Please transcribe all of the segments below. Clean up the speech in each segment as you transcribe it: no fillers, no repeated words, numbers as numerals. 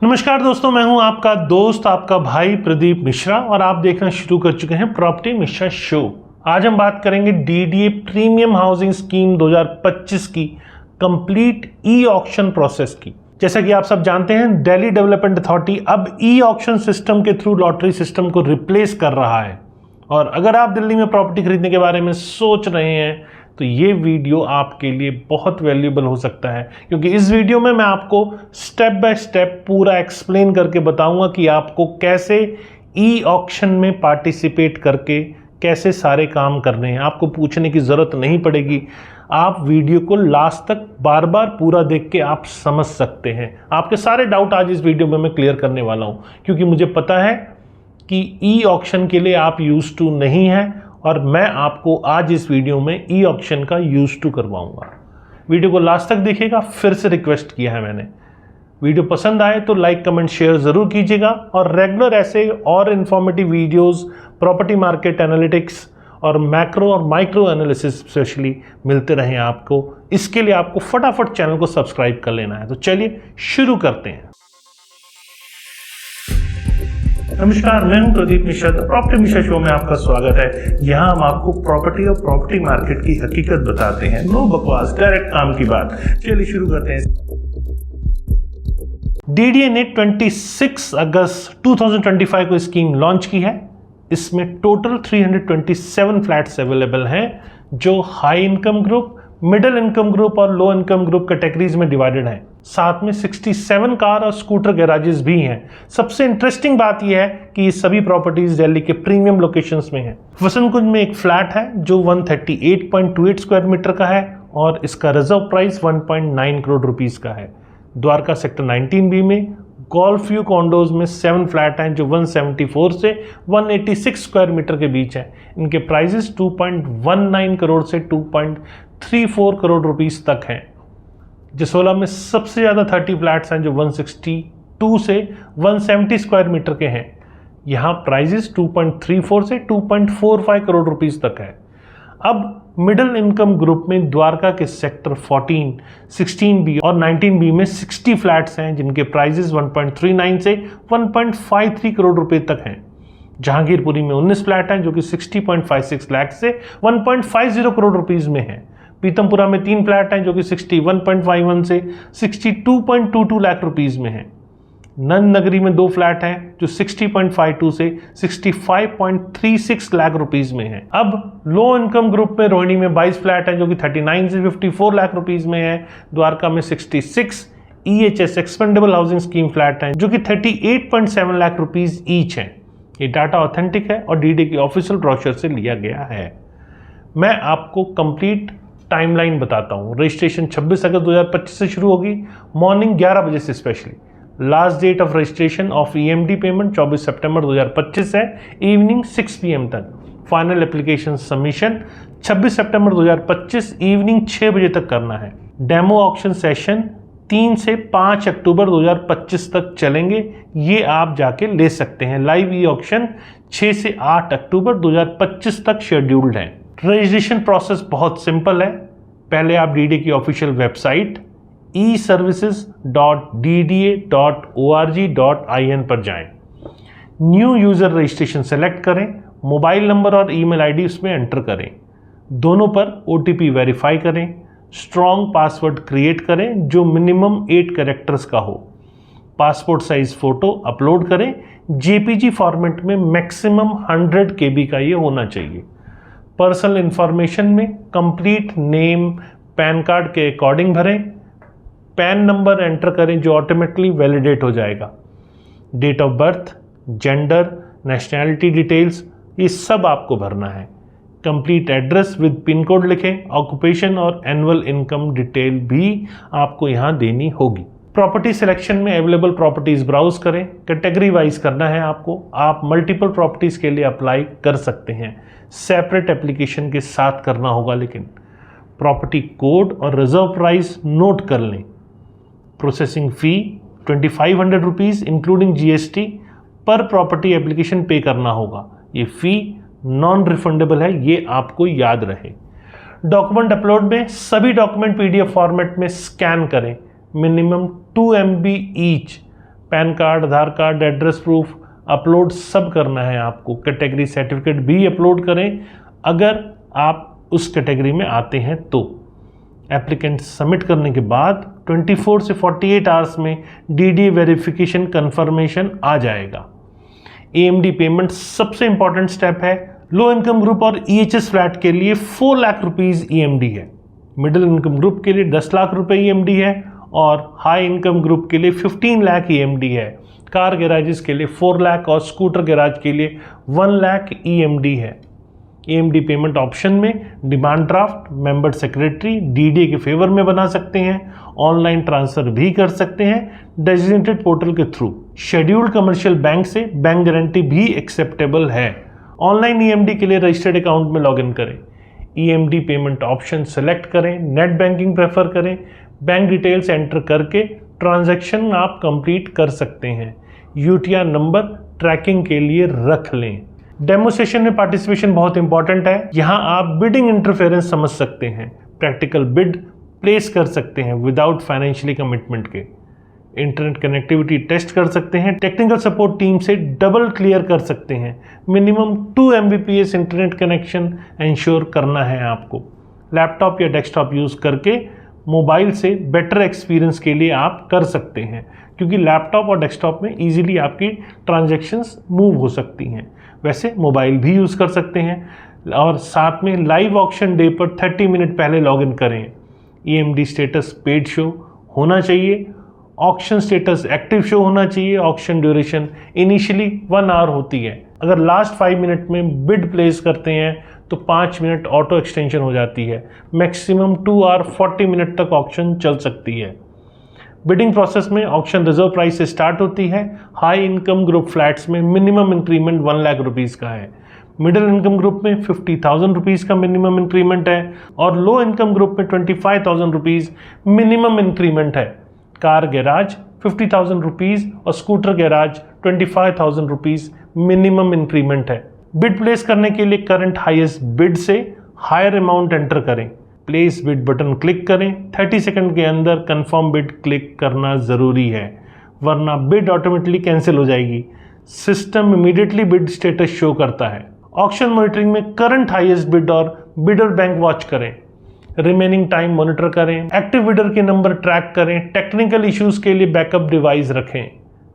नमस्कार दोस्तों, मैं हूं आपका दोस्त आपका भाई प्रदीप मिश्रा और आप देखना शुरू कर चुके हैं प्रॉपर्टी मिश्रा शो। आज हम बात करेंगे डीडीए प्रीमियम हाउसिंग स्कीम 2025 की कंप्लीट ई ऑक्शन प्रोसेस की। जैसा कि आप सब जानते हैं, दिल्ली डेवलपमेंट अथॉरिटी अब ई ऑक्शन सिस्टम के थ्रू लॉटरी सिस्टम को रिप्लेस कर रहा है। और अगर आप दिल्ली में प्रॉपर्टी खरीदने के बारे में सोच रहे हैं तो ये वीडियो आपके लिए बहुत वैल्यूएबल हो सकता है, क्योंकि इस वीडियो में मैं आपको स्टेप बाय स्टेप पूरा एक्सप्लेन करके बताऊंगा कि आपको कैसे ई ऑक्शन में पार्टिसिपेट करके कैसे सारे काम करने हैं। आपको पूछने की ज़रूरत नहीं पड़ेगी, आप वीडियो को लास्ट तक बार बार पूरा देख के आप समझ सकते हैं। आपके सारे डाउट आज इस वीडियो में मैं क्लियर करने वाला हूँ, क्योंकि मुझे पता है कि ई ऑक्शन के लिए आप यूज टू नहीं हैं और मैं आपको आज इस वीडियो में ई ऑक्शन का यूज टू करवाऊंगा। वीडियो को लास्ट तक देखिएगा, फिर से रिक्वेस्ट किया है मैंने। वीडियो पसंद आए तो लाइक कमेंट शेयर ज़रूर कीजिएगा और रेगुलर ऐसे और informative videos, property market analytics और मैक्रो और माइक्रो एनालिसिस स्पेशली मिलते रहें आपको। इसके लिए आपको फटाफट चैनल को सब्सक्राइब कर लेना है। तो चलिए शुरू करते हैं। नमस्कार, मैं हूं प्रदीप मिश्रा। प्रॉपर्टी मिश्रा शो में आपका स्वागत है। यहां हम आपको प्रॉपर्टी और प्रॉपर्टी मार्केट की हकीकत बताते हैं। नो बकवास, डायरेक्ट काम की बात। चलिए शुरू करते हैं। डीडीए ने 26 अगस्त 2025 को स्कीम लॉन्च की है। इसमें टोटल 327 फ्लैट्स अवेलेबल हैं जो high income group, middle income group और लो इनकम ग्रुप कैटेगरीज में डिवाइडेड हैं। साथ में 67 कार और स्कूटर गैराजेस भी हैं। सबसे इंटरेस्टिंग बात यह है कि ये सभी प्रॉपर्टीज दिल्ली के प्रीमियम लोकेशंस में हैं। वसंत कुंज में एक फ्लैट है जो 138.28 स्क्वायर मीटर का है और इसका रिजर्व प्राइस 1.9 करोड़ रुपीस का है। द्वारका सेक्टर 19B में गोल्फ व्यू कॉन्डोज में 7 फ्लैट हैं जो 174 से 186 स्क्वायर मीटर के बीच हैं। इनके प्राइजेस 2.19 करोड़ से 2.34 करोड़ रुपीस तक हैं। जसोला में सबसे ज़्यादा 30 फ्लैट्स हैं जो 162 से 170 स्क्वायर मीटर के हैं। यहाँ प्राइजेस 2.34 से 2.45 करोड़ रुपीस तक है। अब मिडिल इनकम ग्रुप में द्वारका के सेक्टर 14, 16B और 19B में 60 फ्लैट्स हैं जिनके प्राइजेस 1.39 से 1.53 करोड़ रुपए तक हैं। जहांगीरपुरी में 19 फ्लैट हैं जो कि 60.56 लाख से 1.50 करोड़ रुपीस में हैं। पीतमपुरा में 3 फ्लैट हैं जो कि 61.51 से 62.22 लाख रुपीस में हैं। नंद नगरी में 2 फ्लैट हैं जो 60.52 से 65.36 लाख रुपीस में हैं। अब लो इनकम ग्रुप में रोहिणी में 22 फ्लैट हैं जो कि 39 से 54 लाख रुपीस में हैं। द्वारका में 66 EHS expendable housing scheme flat हैं जो कि 38.7 लाख रुपीस ईच हैं। ये डाटा ऑथेंटिक है और डीडीए की ऑफिशियल ब्रोशर से लिया गया है। मैं आपको कंप्लीट टाइमलाइन बताता हूँ। रजिस्ट्रेशन 26 अगस्त 2025 से शुरू होगी, मॉर्निंग 11 बजे से specially. Last date of registration of EMD payment 24 सितंबर 2025 है, इवनिंग 6 PM तक। फाइनल एप्लीकेशन सबमिशन 26 सितंबर 2025 इवनिंग 6 बजे तक करना है। डेमो ऑक्शन सेशन 3 से 5 अक्टूबर 2025 तक चलेंगे, ये आप जाके ले सकते हैं। लाइव ई ऑक्शन 6 से 8 अक्टूबर 2025 तक शेड्यूल्ड है। रजिस्ट्रेशन प्रोसेस बहुत सिंपल है। पहले आप डीडीए की ऑफिशियल वेबसाइट eservices.dda.org.in पर जाएं। न्यू यूज़र रजिस्ट्रेशन सेलेक्ट करें, मोबाइल नंबर और ईमेल आईडी उसमें एंटर करें। दोनों पर OTP वेरीफाई करें। स्ट्रॉन्ग पासवर्ड क्रिएट करें जो मिनिमम 8 कैरेक्टर्स का हो। पासपोर्ट साइज फ़ोटो अपलोड करें। JPG फॉर्मेट में मैक्सिमम 100 KB का ये होना चाहिए। पर्सनल इंफॉर्मेशन में कंप्लीट नेम पैन कार्ड के अकॉर्डिंग भरें। पैन नंबर एंटर करें जो ऑटोमेटिकली वैलिडेट हो जाएगा। Date of birth, gender, nationality details, ये सब आपको भरना है। Complete address with pin code लिखें। ऑक्यूपेशन और एनुअल इनकम डिटेल भी आपको यहाँ देनी होगी। प्रॉपर्टी सिलेक्शन में अवेलेबल प्रॉपर्टीज ब्राउज करें। कैटेगरी वाइज करना है आपको। आप मल्टीपल प्रॉपर्टीज के लिए अप्लाई कर सकते हैं, सेपरेट एप्लीकेशन के साथ करना होगा, लेकिन प्रॉपर्टी कोड और रिजर्व प्राइस नोट कर लें। Processing fee 2500 rupees including GST पर प्रॉपर्टी एप्लीकेशन पे करना होगा। ये फ़ी नॉन रिफंडेबल है, ये आपको याद रहे। डॉक्यूमेंट अपलोड में सभी डॉक्यूमेंट PDF फॉर्मेट में स्कैन करें। Minimum 2 MB each PAN card, Aadhaar card, address proof upload सब करना है आपको। कैटेगरी सर्टिफिकेट भी अपलोड करें अगर आप उस कैटेगरी में आते हैं तो। एप्लीकेंट सबमिट करने के बाद 24 से 48 आवर्स में डीडी वेरिफिकेशन कंफर्मेशन आ जाएगा। एएमडी पेमेंट सबसे इंपॉर्टेंट स्टेप है। लो इनकम ग्रुप और ईएचएस फ्लैट के लिए 4 लाख रुपीज ईएमडी है, मिडिल इनकम ग्रुप के लिए 10 लाख रुपए ईएमडी है और हाई इनकम ग्रुप के लिए 15 लाख ईएमडी है। कार गैराजेस के लिए 4 लाख और स्कूटर गैराज के लिए 1 लाख ईएमडी है। ईएमडी पेमेंट ऑप्शन में demand draft, member secretary DDA के फेवर में बना सकते हैं, ऑनलाइन ट्रांसफर भी कर सकते हैं डेजिग्नेटेड पोर्टल के थ्रू। शेड्यूल्ड कमर्शियल बैंक से बैंक गारंटी भी एक्सेप्टेबल है। ऑनलाइन ईएमडी के लिए रजिस्टर्ड अकाउंट में लॉगिन करें, ईएमडी पेमेंट ऑप्शन सेलेक्ट करें, नेट बैंकिंग प्रेफर करें, बैंक डिटेल्स एंटर करके ट्रांजैक्शन आप कंप्लीट कर सकते हैं। यूटीआर नंबर ट्रैकिंग के लिए रख लें। डेमो सेशन में पार्टिसिपेशन बहुत इंपॉर्टेंट है। यहाँ आप बिडिंग इंटरफेरेंस समझ सकते हैं, प्रैक्टिकल बिड प्लेस कर सकते हैं विदाउट फाइनेंशियली कमिटमेंट के, इंटरनेट कनेक्टिविटी टेस्ट कर सकते हैं, टेक्निकल सपोर्ट टीम से डबल क्लियर कर सकते हैं। Minimum 2 Mbps internet connection ensure करना है आपको। लैपटॉप या डेस्कटॉप यूज़ करके मोबाइल से बेटर एक्सपीरियंस के लिए आप कर सकते हैं, क्योंकि लैपटॉप और डेस्कटॉप में इजीली आपकी ट्रांजैक्शंस मूव हो सकती हैं। वैसे मोबाइल भी यूज़ कर सकते हैं। और साथ में लाइव ऑक्शन डे पर 30 मिनट पहले लॉगिन करें। ईएमडी स्टेटस पेड शो होना चाहिए, ऑक्शन स्टेटस एक्टिव शो होना चाहिए। ऑक्शन ड्यूरेशन इनिशियली 1 आवर होती है। अगर लास्ट 5 मिनट में बिड प्लेस करते हैं तो 5 मिनट ऑटो एक्सटेंशन हो जाती है। मैक्सिमम 2 आवर 40 मिनट तक ऑक्शन चल सकती है। बिडिंग प्रोसेस में ऑक्शन रिजर्व प्राइस से स्टार्ट होती है। हाई इनकम ग्रुप फ्लैट्स में मिनिमम इंक्रीमेंट 1 लाख रुपीज़ का है। मिडिल इनकम ग्रुप में 50,000 रुपीज़ का मिनिमम इंक्रीमेंट है और लो इनकम ग्रुप में 25,000 रुपीज़ मिनिमम इंक्रीमेंट है। कार गैराज 50,000 रुपीज़ और scooter garage 25,000 rupees minimum increment है। बिड प्लेस करने के लिए करंट हाईएस्ट बिड से हायर अमाउंट एंटर करें। प्लेस बिड बटन क्लिक करें। 30 सेकंड के अंदर कंफर्म बिड क्लिक करना ज़रूरी है, वरना बिड ऑटोमेटिकली कैंसिल हो जाएगी। System immediately bid status show करता है। ऑक्शन मॉनिटरिंग में करंट हाईएस्ट बिड और बिडर बैंक वॉच करें। रिमेनिंग टाइम मॉनिटर करें। एक्टिव बिडर के नंबर ट्रैक करें। टेक्निकल इश्यूज के लिए बैकअप डिवाइस रखें।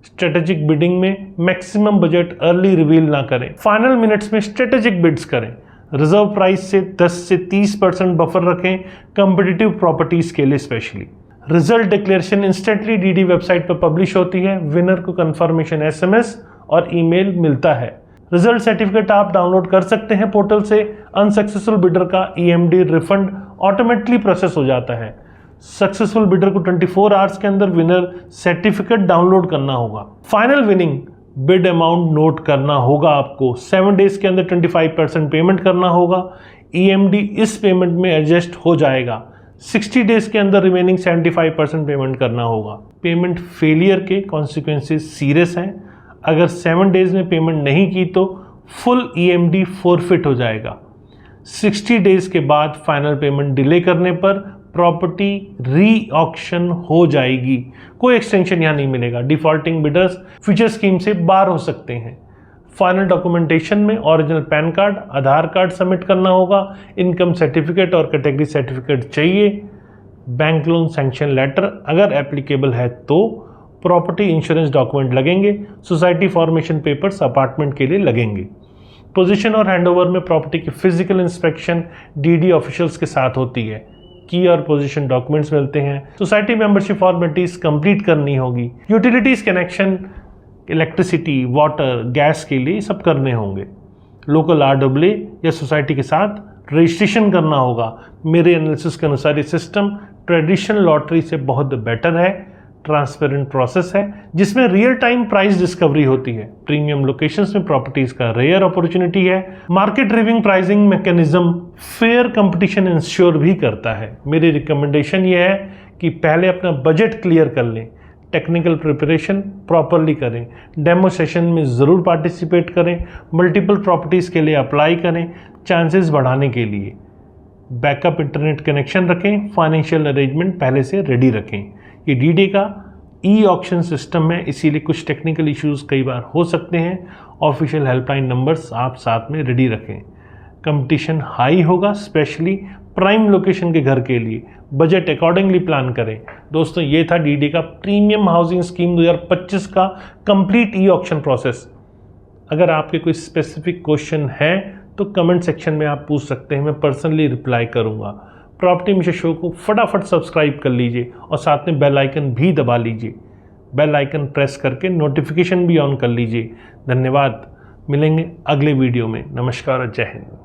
स्ट्रेटेजिक बिडिंग में मैक्सिमम बजट अर्ली रिवील ना करें। फाइनल मिनट्स में स्ट्रेटेजिक बिड्स करें। रिजर्व प्राइस से 10 से 30% बफर रखें, कॉम्पिटिटिव प्रॉपर्टीज के लिए specially. Result declaration instantly DD website पर पब्लिश होती है। विनर को कंफर्मेशन एसएमएस और ईमेल मिलता है। रिजल्ट सर्टिफिकेट आप डाउनलोड कर सकते हैं पोर्टल से। अनसक्सेसफुल बिडर का ईएमडी रिफंड ऑटोमेटिकली प्रोसेस हो जाता है। सक्सेसफुल बिडर को 24 आवर्स के अंदर विनर सर्टिफिकेट डाउनलोड करना होगा। Final winning bid amount note करना होगा आपको। 7 डेज के अंदर 25% पेमेंट करना होगा। ईएमडी इस पेमेंट में एडजस्ट हो जाएगा। 60 डेज के अंदर रिमेनिंग 75% पेमेंट करना होगा। पेमेंट फेलियर के कॉन्सिक्वेंसेस सीरियस हैं। अगर 7 डेज में पेमेंट नहीं की तो फुल ईएमडी फॉरफिट हो जाएगा। 60 डेज के बाद फाइनल पेमेंट डिले करने पर प्रॉपर्टी री ऑक्शन हो जाएगी। कोई एक्सटेंशन यहाँ नहीं मिलेगा। डिफॉल्टिंग बिडर्स फ्यूचर स्कीम से बाहर हो सकते हैं। फाइनल डॉक्यूमेंटेशन में original pan card, Aadhaar card submit करना होगा। इनकम सर्टिफिकेट और कैटेगरी सर्टिफिकेट चाहिए। बैंक लोन सैंक्शन लेटर अगर एप्लीकेबल है तो। प्रॉपर्टी इंश्योरेंस डॉक्यूमेंट लगेंगे। सोसाइटी फॉर्मेशन पेपर्स अपार्टमेंट के लिए लगेंगे। पोजीशन और हैंडओवर में प्रॉपर्टी की फिजिकल इंस्पेक्शन डीडी ऑफिशियल्स के साथ होती है। की और पोजीशन डॉक्यूमेंट्स मिलते हैं। सोसाइटी मेंबरशिप फॉर्मेलिटीज कंप्लीट करनी होगी। Utilities connection, electricity, water, gas के लिए सब करने होंगे। लोकल RAA या सोसाइटी के साथ रजिस्ट्रेशन करना होगा। मेरे एनालिसिस के अनुसार ये सिस्टम ट्रेडिशनल लॉटरी से बहुत बेटर है। ट्रांसपेरेंट प्रोसेस है जिसमें रियल टाइम प्राइस डिस्कवरी होती है। प्रीमियम लोकेशंस में प्रॉपर्टीज का रेयर अपॉर्चुनिटी है। Market ड्रिविंग pricing mechanism fair competition ensure भी करता है। मेरी रिकमेंडेशन ये है कि पहले अपना बजट क्लियर कर लें। टेक्निकल प्रिपरेशन प्रॉपरली करें। डेमो सेशन में ज़रूर पार्टिसिपेट करें। मल्टीपल प्रॉपर्टीज़ के लिए अप्लाई करें चांसेस बढ़ाने के लिए। बैकअप इंटरनेट कनेक्शन रखें। फाइनेंशियल अरेंजमेंट पहले से रेडी रखें। ये डीडी का ई ऑक्शन सिस्टम है, इसीलिए कुछ टेक्निकल इश्यूज कई बार हो सकते हैं। ऑफिशियल हेल्पलाइन नंबर्स आप साथ में रेडी रखें। कंपटीशन हाई होगा, स्पेशली प्राइम लोकेशन के घर के लिए। बजट अकॉर्डिंगली प्लान करें। दोस्तों, ये था डीडी का प्रीमियम हाउसिंग स्कीम 2025 का कंप्लीट ई ऑक्शन प्रोसेस। अगर आपके कोई स्पेसिफिक क्वेश्चन है तो कमेंट सेक्शन में आप पूछ सकते हैं, मैं पर्सनली रिप्लाई करूंगा। प्रॉपर्टी मिशन शो को फटाफट सब्सक्राइब कर लीजिए और साथ में बेल आइकन भी दबा लीजिए। बेल आइकन प्रेस करके नोटिफिकेशन भी ऑन कर लीजिए। धन्यवाद। मिलेंगे अगले वीडियो में। नमस्कार और जय हिंद।